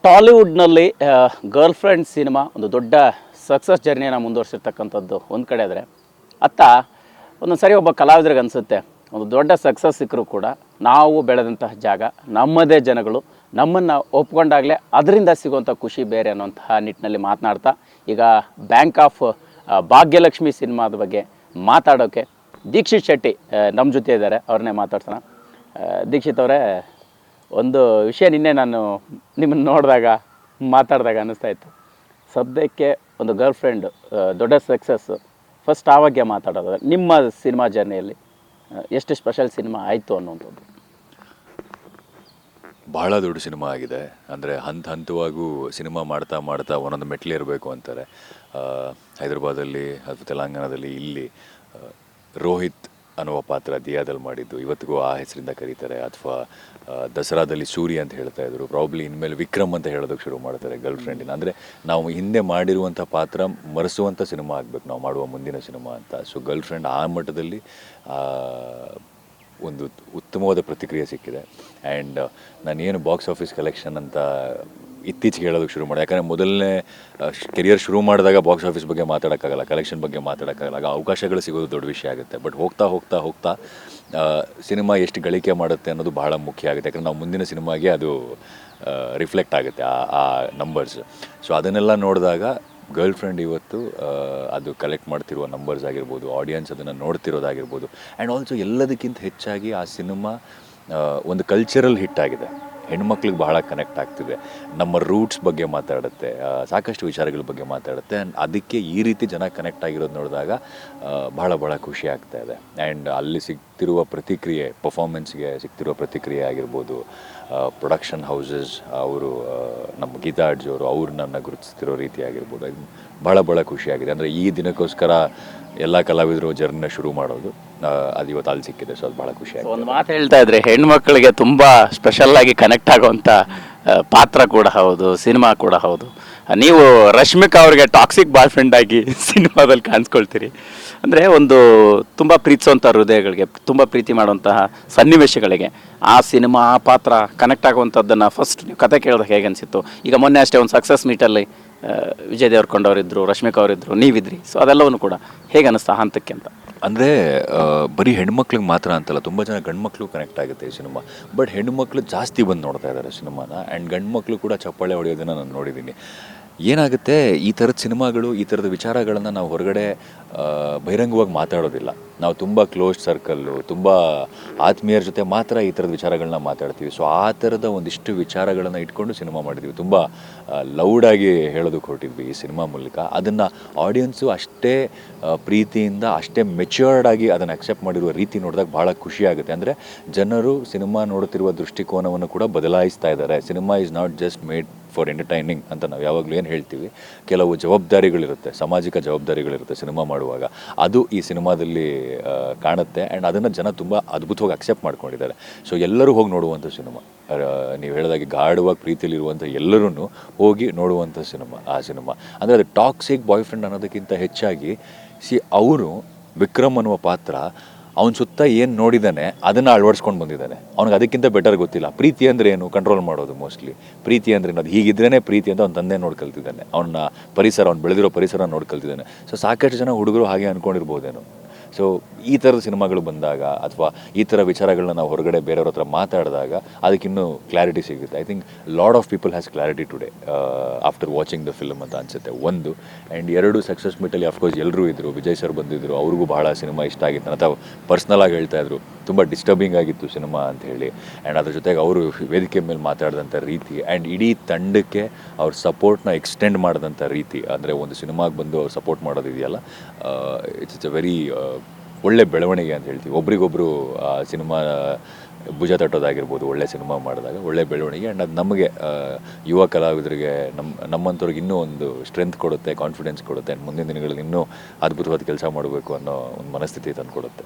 ಟಾಲಿವುಡ್ನಲ್ಲಿ girl friend cinema ಒಂದು ದೊಡ್ಡ success ಜರ್ನಿಯನ್ನು ಮುಂದುವರಿಸಿರ್ತಕ್ಕಂಥದ್ದು ಒಂದು ಕಡೆ ಆದರೆ ಅತ್ತ ಒಂದೊಂದು ಸರಿ ಒಬ್ಬ ಕಲಾವಿದರಿಗೆ ಅನಿಸುತ್ತೆ ಒಂದು ದೊಡ್ಡ ಸಕ್ಸಸ್ ಸಿಕ್ಕರೂ ಕೂಡ ನಾವು ಬೆಳೆದಂತಹ ಜಾಗ ನಮ್ಮದೇ ಜನಗಳು ನಮ್ಮನ್ನು ಒಪ್ಕೊಂಡಾಗಲೇ ಅದರಿಂದ ಸಿಗುವಂಥ ಖುಷಿ ಬೇರೆ ಅನ್ನೋಂತಹ ನಿಟ್ಟಿನಲ್ಲಿ ಮಾತನಾಡ್ತಾ ಈಗ ಬ್ಯಾಂಕ್ ಆಫ್ ಭಾಗ್ಯಲಕ್ಷ್ಮಿ ಸಿನಿಮಾದ ಬಗ್ಗೆ ಮಾತಾಡೋಕ್ಕೆ ದೀಕ್ಷಿತ್ ಶೆಟ್ಟಿ ನಮ್ಮ ಜೊತೆ ಇದ್ದಾರೆ. ಅವ್ರನ್ನೇ ಮಾತಾಡ್ಸೋಣ. ದೀಕ್ಷಿತ್ ಅವರೇ, ಒಂದು ವಿಷಯ ನಿನ್ನೆ ನಾನು ನಿಮ್ಮನ್ನು ನೋಡಿದಾಗ ಮಾತಾಡಿದಾಗ ಅನ್ನಿಸ್ತಾ ಇತ್ತು, ಸದ್ಯಕ್ಕೆ ಒಂದು ಗರ್ಲ್ ಫ್ರೆಂಡ್ ದೊಡ್ಡ ಸಕ್ಸಸ್ ಫಸ್ಟ್ ಆವಾಗೆ ಮಾತಾಡೋದು ನಿಮ್ಮ ಸಿನಿಮಾ ಜರ್ನಿಯಲ್ಲಿ ಎಷ್ಟು ಸ್ಪೆಷಲ್ ಸಿನಿಮಾ ಆಯಿತು ಅನ್ನುವಂಥದ್ದು. ಬಹಳ ದೊಡ್ಡ ಸಿನಿಮಾ ಆಗಿದೆ. ಅಂದರೆ ಹಂತವಾಗೂ ಸಿನಿಮಾ ಮಾಡ್ತಾ ಮಾಡ್ತಾ ಒಂದೊಂದು ಮೆಟ್ಲೇರಬೇಕು ಅಂತಾರೆ. ಹೈದರಾಬಾದಲ್ಲಿ ಅಥವಾ ತೆಲಂಗಾಣದಲ್ಲಿ ಇಲ್ಲಿ ರೋಹಿತ್ ಅನ್ನುವ ಪಾತ್ರ ದಿಯಾದಲ್ಲಿ ಮಾಡಿದ್ದು, ಇವತ್ತಿಗೂ ಆ ಹೆಸರಿಂದ ಕರೀತಾರೆ. ಅಥವಾ ದಸರಾದಲ್ಲಿ ಸೂರ್ಯ ಅಂತ ಹೇಳ್ತಾ ಇದ್ರು, ಪ್ರಾಬ್ಲಿ ಇನ್ಮೇಲೆ ವಿಕ್ರಮ್ ಅಂತ ಹೇಳೋದಕ್ಕೆ ಶುರು ಮಾಡ್ತಾರೆ ಗರ್ಲ್ ಫ್ರೆಂಡಿನ. ಅಂದರೆ ನಾವು ಹಿಂದೆ ಮಾಡಿರುವಂಥ ಪಾತ್ರ ಮರೆಸುವಂಥ ಸಿನಿಮಾ ಆಗಬೇಕು ನಾವು ಮಾಡುವ ಮುಂದಿನ ಸಿನಿಮಾ ಅಂತ. ಸೊ ಗರ್ಲ್ ಫ್ರೆಂಡ್ ಆ ಮಟ್ಟದಲ್ಲಿ ಒಂದು ಉತ್ತಮವಾದ ಪ್ರತಿಕ್ರಿಯೆ ಸಿಕ್ಕಿದೆ. ಆ್ಯಂಡ್ ನಾನೇನು ಬಾಕ್ಸ್ ಆಫೀಸ್ ಕಲೆಕ್ಷನ್ ಅಂತ ಇತ್ತೀಚೆಗೆ ಹೇಳೋದಕ್ಕೆ ಶುರು ಮಾಡಿದೆ. ಯಾಕಂದರೆ ಮೊದಲನೇ ಕೆರಿಯರ್ ಶುರು ಮಾಡಿದಾಗ ಬಾಕ್ಸ್ ಆಫೀಸ್ ಬಗ್ಗೆ ಮಾತಾಡೋಕ್ಕಾಗಲ್ಲ, ಕಲೆಕ್ಷನ್ ಬಗ್ಗೆ ಮಾತಾಡೋಕ್ಕಾಗಲ್ಲ, ಆಗ ಅವಕಾಶಗಳು ಸಿಗೋದು ದೊಡ್ಡ ವಿಷಯ ಆಗುತ್ತೆ. ಬಟ್ ಹೋಗ್ತಾ ಸಿನಿಮಾ ಎಷ್ಟು ಗಳಿಕೆ ಮಾಡುತ್ತೆ ಅನ್ನೋದು ಬಹಳ ಮುಖ್ಯ ಆಗುತ್ತೆ. ಯಾಕಂದರೆ ನಾವು ಮುಂದಿನ ಸಿನಿಮಾಗೆ ಅದು ರಿಫ್ಲೆಕ್ಟ್ ಆಗುತ್ತೆ ಆ ನಂಬರ್ಸ್. ಸೊ ಅದನ್ನೆಲ್ಲ ನೋಡಿದಾಗ ಗರ್ಲ್ ಫ್ರೆಂಡ್ ಇವತ್ತು ಅದು ಕಲೆಕ್ಟ್ ಮಾಡ್ತಿರುವ ನಂಬರ್ಸ್ ಆಗಿರ್ಬೋದು, ಆಡಿಯನ್ಸ್ ಅದನ್ನು ನೋಡ್ತಿರೋದಾಗಿರ್ಬೋದು, ಆ್ಯಂಡ್ ಆಲ್ಸೋ ಎಲ್ಲದಕ್ಕಿಂತ ಹೆಚ್ಚಾಗಿ ಆ ಸಿನಿಮಾ ಒಂದು ಕಲ್ಚರಲ್ ಹಿಟ್ ಆಗಿದೆ. ಹೆಣ್ಮಕ್ಳಿಗೆ ಬಹಳ ಕನೆಕ್ಟ್ ಆಗ್ತಿದೆ. ನಮ್ಮ ರೂಟ್ಸ್ ಬಗ್ಗೆ ಮಾತಾಡುತ್ತೆ, ಸಾಕಷ್ಟು ವಿಚಾರಗಳ ಬಗ್ಗೆ ಮಾತಾಡುತ್ತೆ. ಆ್ಯಂಡ್ ಅದಕ್ಕೆ ಈ ರೀತಿ ಜನ ಕನೆಕ್ಟ್ ಆಗಿರೋದು ನೋಡಿದಾಗ ಬಹಳ ಖುಷಿ ಆಗ್ತಾ ಇದೆ. ಆ್ಯಂಡ್ ಅಲ್ಲಿ ಸಿಗ್ತಿರುವ ಪ್ರತಿಕ್ರಿಯೆ, ಪರ್ಫಾರ್ಮೆನ್ಸ್ಗೆ ಸಿಗ್ತಿರುವ ಪ್ರತಿಕ್ರಿಯೆ ಆಗಿರ್ಬೋದು, ಪ್ರೊಡಕ್ಷನ್ ಹೌಸಸ್ ಅವರು ನಮ್ಮ ಗೀತಾ ಅಡ್ಜಿ ಅವರು ನನ್ನ ಗುರುತಿಸ್ತಿರೋ ರೀತಿ ಆಗಿರ್ಬೋದು, ಇದು ಬಹಳ ಖುಷಿಯಾಗಿದೆ. ಅಂದರೆ ಈ ದಿನಕ್ಕೋಸ್ಕರ ಎಲ್ಲ ಕಲಾವಿದರು ಜರ್ನಿನ ಶುರು ಮಾಡೋದು ಅದು ಇವತ್ತು ಅಲ್ಲಿ ಸಿಕ್ಕಿದೆ. ಸೊ ಅದು ಭಾಳ ಖುಷಿಯಾಗಿದೆ. ಒಂದು ಮಾತು ಹೇಳ್ತಾ ಇದ್ರೆ, ಹೆಣ್ಮಕ್ಳಿಗೆ ತುಂಬ ಸ್ಪೆಷಲ್ಲಾಗಿ ಕನೆಕ್ಟ್ ಆಗುವಂಥ ಪಾತ್ರ ಕೂಡ ಹೌದು, ಸಿನಿಮಾ ಕೂಡ ಹೌದು. ನೀವು ರಶ್ಮಿಕಾ ಅವ್ರಿಗೆ ಟಾಕ್ಸಿಕ್ ಬಾಯ್ ಫ್ರೆಂಡ್ ಆಗಿ ಸಿನಿಮಾದಲ್ಲಿ ಕಾಣಿಸ್ಕೊಳ್ತೀರಿ. ಅಂದರೆ ಒಂದು ತುಂಬ ಪ್ರೀತಿಸುವಂಥ ಹೃದಯಗಳಿಗೆ, ತುಂಬ ಪ್ರೀತಿ ಮಾಡುವಂತಹ ಸನ್ನಿವೇಶಗಳಿಗೆ ಆ ಸಿನಿಮಾ ಆ ಪಾತ್ರ ಕನೆಕ್ಟ್ ಆಗುವಂಥದ್ದನ್ನು ಫಸ್ಟ್ ನೀವು ಕತೆ ಕೇಳಿದಾಗ ಹೇಗೆ ಅನಿಸಿತ್ತು? ಈಗ ಮೊನ್ನೆ ಅಷ್ಟೇ ಒಂದು ಸಕ್ಸಸ್ ಮೀಟಲ್ಲಿ ವಿಜಯ್ ದೇವರಕೊಂಡವರಿದ್ದರು, ರಶ್ಮಿಕಾ ಅವರಿದ್ದರು, ನೀವಿದ್ರಿ. ಸೊ ಅದೆಲ್ಲವೂ ಕೂಡ ಹೇಗೆ ಅನ್ನಿಸ್ತಾ ಹಂತಕ್ಕೆ ಅಂತ? ಅಂದರೆ ಬರೀ ಹೆಣ್ಮಕ್ಳಿಗೆ ಮಾತ್ರ ಅಂತಲ್ಲ, ತುಂಬ ಜನ ಗಂಡ್ಮಕ್ಳು ಕನೆಕ್ಟ್ ಆಗುತ್ತೆ ಈ ಸಿನಿಮಾ. ಬಟ್ ಹೆಣ್ಮಕ್ಳು ಜಾಸ್ತಿ ಬಂದು ನೋಡ್ತಾ ಇದ್ದಾರೆ ಸಿನಿಮಾನ. ಆ್ಯಂಡ್ ಗಂಡ್ಮಕ್ಳು ಕೂಡ ಚಪ್ಪಾಳೆ ಹೊಡೆಯೋದನ್ನು ನಾನು ನೋಡಿದ್ದೀನಿ. ಏನಾಗುತ್ತೆ, ಈ ಥರದ ಸಿನಿಮಾಗಳು, ಈ ಥರದ ವಿಚಾರಗಳನ್ನು ನಾವು ಹೊರಗಡೆ ಬಹಿರಂಗವಾಗಿ ಮಾತಾಡೋದಿಲ್ಲ. ನಾವು ತುಂಬ ಕ್ಲೋಸ್ ಸರ್ಕಲ್ಲು, ತುಂಬ ಆತ್ಮೀಯರ ಜೊತೆ ಮಾತ್ರ ಈ ಥರದ ವಿಚಾರಗಳನ್ನ ಮಾತಾಡ್ತೀವಿ. ಸೊ ಆ ಥರದ ಒಂದಿಷ್ಟು ವಿಚಾರಗಳನ್ನು ಇಟ್ಕೊಂಡು ಸಿನಿಮಾ ಮಾಡಿದ್ವಿ. ತುಂಬ ಲೌಡಾಗಿ ಹೇಳೋದಕ್ಕೆ ಹೊರಟಿದ್ವಿ ಈ ಸಿನಿಮಾ ಮೂಲಕ. ಅದನ್ನು ಆಡಿಯನ್ಸು ಅಷ್ಟೇ ಪ್ರೀತಿಯಿಂದ, ಅಷ್ಟೇ ಮೆಚ್ಯೂರ್ಡ್ ಆಗಿ ಅದನ್ನು ಅಕ್ಸೆಪ್ಟ್ ಮಾಡಿರುವ ರೀತಿ ನೋಡಿದಾಗ ಭಾಳ ಖುಷಿಯಾಗುತ್ತೆ. ಅಂದರೆ ಜನರು ಸಿನಿಮಾ ನೋಡುತ್ತಿರುವ ದೃಷ್ಟಿಕೋನವನ್ನು ಕೂಡ ಬದಲಾಯಿಸ್ತಾ ಇದ್ದಾರೆ. Cinema is not just made for entertaining ಅಂತ ನಾವು ಯಾವಾಗಲೂ ಏನು ಹೇಳ್ತೀವಿ. ಕೆಲವು ಜವಾಬ್ದಾರಿಗಳಿರುತ್ತೆ, ಸಾಮಾಜಿಕ ಜವಾಬ್ದಾರಿಗಳಿರುತ್ತೆ ಸಿನಿಮಾ ಮಾಡುವಾಗ. ಅದು ಈ ಸಿನಿಮಾದಲ್ಲಿ ಕಾಣುತ್ತೆ. ಆ್ಯಂಡ್ ಅದನ್ನು ಜನ ತುಂಬ ಅದ್ಭುತವಾಗಿ ಅಕ್ಸೆಪ್ಟ್ ಮಾಡ್ಕೊಂಡಿದ್ದಾರೆ. ಸೊ ಎಲ್ಲರೂ ಹೋಗಿ ನೋಡುವಂಥ ಸಿನಿಮಾ. ನೀವು ಹೇಳಿದಾಗೆ ಗಾಢವಾಗಿ ಪ್ರೀತಿಯಲ್ಲಿರುವಂಥ ಎಲ್ಲರೂ ಹೋಗಿ ನೋಡುವಂಥ ಸಿನಿಮಾ ಆ ಸಿನಿಮಾ. ಅಂದರೆ ಅದು ಟಾಕ್ಸಿಕ್ ಬಾಯ್ ಫ್ರೆಂಡ್ ಅನ್ನೋದಕ್ಕಿಂತ ಹೆಚ್ಚಾಗಿ ಅವರು ವಿಕ್ರಮ್ ಅನ್ನುವ ಪಾತ್ರ ಅವನ ಸುತ್ತ ಏನು ನೋಡಿದ್ದಾನೆ ಅದನ್ನು ಅಳವಡಿಸ್ಕೊಂಡು ಬಂದಿದ್ದಾನೆ. ಅವ್ನಿಗೆ ಅದಕ್ಕಿಂತ ಬೆಟರ್ ಗೊತ್ತಿಲ್ಲ. ಪ್ರೀತಿ ಅಂದರೆ ಏನು, ಕಂಟ್ರೋಲ್ ಮಾಡೋದು. ಮೋಸ್ಟ್ಲಿ ಪ್ರೀತಿ ಅಂದರೆ ಅದು ಹೀಗಿದ್ರೇ ಪ್ರೀತಿ ಅಂತ ಅವ್ನ ತಂದೆ ನೋಡಿ ಕಲ್ತಿದ್ದಾನೆ. ಅವನ ಪರಿಸರ, ಅವ್ನು ಬೆಳೆದಿರೋ ಪರಿಸರ ನೋಡಿ ಕಲ್ತಿದ್ದಾನೆ. ಸೊ ಸಾಕಷ್ಟು ಜನ ಹುಡುಗರು ಹಾಗೆ ಅಂದ್ಕೊಂಡಿರ್ಬೋದೇನೋ. ಸೊ ಈ ಥರದ ಸಿನಿಮಾಗಳು ಬಂದಾಗ ಅಥವಾ ಈ ಥರ ವಿಚಾರಗಳನ್ನ ನಾವು ಹೊರಗಡೆ ಬೇರೆಯವ್ರ ಹತ್ರ ಮಾತಾಡಿದಾಗ ಅದಕ್ಕಿನ್ನೂ ಕ್ಲಾರಿಟಿ ಸಿಗುತ್ತೆ. I think lot of people has clarity today after watching the film ಅಂತ ಅನಿಸುತ್ತೆ. ಒಂದು. ಆ್ಯಂಡ್ ಎರಡು, ಸಕ್ಸಸ್ ಮೀಟಲ್ಲಿ ಅಫ್ಕೋರ್ಸ್ ಎಲ್ಲರೂ ಇದ್ದರು. ವಿಜಯ್ ಸರ್ ಬಂದಿದ್ದರು, ಅವ್ರಿಗೂ ಬಹಳ ಸಿನಿಮಾ ಇಷ್ಟ ಆಗಿತ್ತು. ಅಥವಾ ಪರ್ಸ್ನಲಾಗಿ ಹೇಳ್ತಾ ಇದ್ರು ತುಂಬ ಡಿಸ್ಟರ್ಬಿಂಗ್ ಆಗಿತ್ತು ಸಿನಿಮಾ ಅಂತ ಹೇಳಿ. ಆ್ಯಂಡ್ ಅದ್ರ ಜೊತೆಗೆ ಅವರು ವೇದಿಕೆ ಮೇಲೆ ಮಾತಾಡಿದಂಥ ರೀತಿ ಆ್ಯಂಡ್ ಇಡೀ ತಂಡಕ್ಕೆ ಅವ್ರ ಸಪೋರ್ಟ್ನ ಎಕ್ಸ್ಟೆಂಡ್ ಮಾಡಿದಂಥ ರೀತಿ, ಅಂದರೆ ಒಂದು ಸಿನಿಮಾಗೆ ಬಂದು ಅವ್ರು ಸಪೋರ್ಟ್ ಮಾಡೋದಿದೆಯಲ್ಲ, ಇಟ್ಸ್ ಅ ವೆರಿ ಒಳ್ಳೆ ಬೆಳವಣಿಗೆ ಅಂತ ಹೇಳ್ತೀವಿ. ಒಬ್ರಿಗೊಬ್ಬರು ಸಿನಿಮಾ ಭುಜ ತಟ್ಟೋದಾಗಿರ್ಬೋದು, ಒಳ್ಳೆ ಸಿನಿಮಾ ಮಾಡಿದಾಗ ಒಳ್ಳೆ ಬೆಳವಣಿಗೆ. ಆ್ಯಂಡ್ ಅದು ನಮಗೆ ಯುವ ಕಲಾವಿದರಿಗೆ, ನಮ್ಮಂಥವ್ರಿಗೆ ಇನ್ನೂ ಒಂದು ಸ್ಟ್ರೆಂತ್ ಕೊಡುತ್ತೆ, ಕಾನ್ಫಿಡೆನ್ಸ್ ಕೊಡುತ್ತೆ. ಆ್ಯಂಡ್ ಮುಂದಿನ ದಿನಗಳಲ್ಲಿ ಇನ್ನೂ ಅದ್ಭುತವಾದ ಕೆಲಸ ಮಾಡಬೇಕು ಅನ್ನೋ ಒಂದು ಮನಸ್ಥಿತಿ ತಂದು ಕೊಡುತ್ತೆ.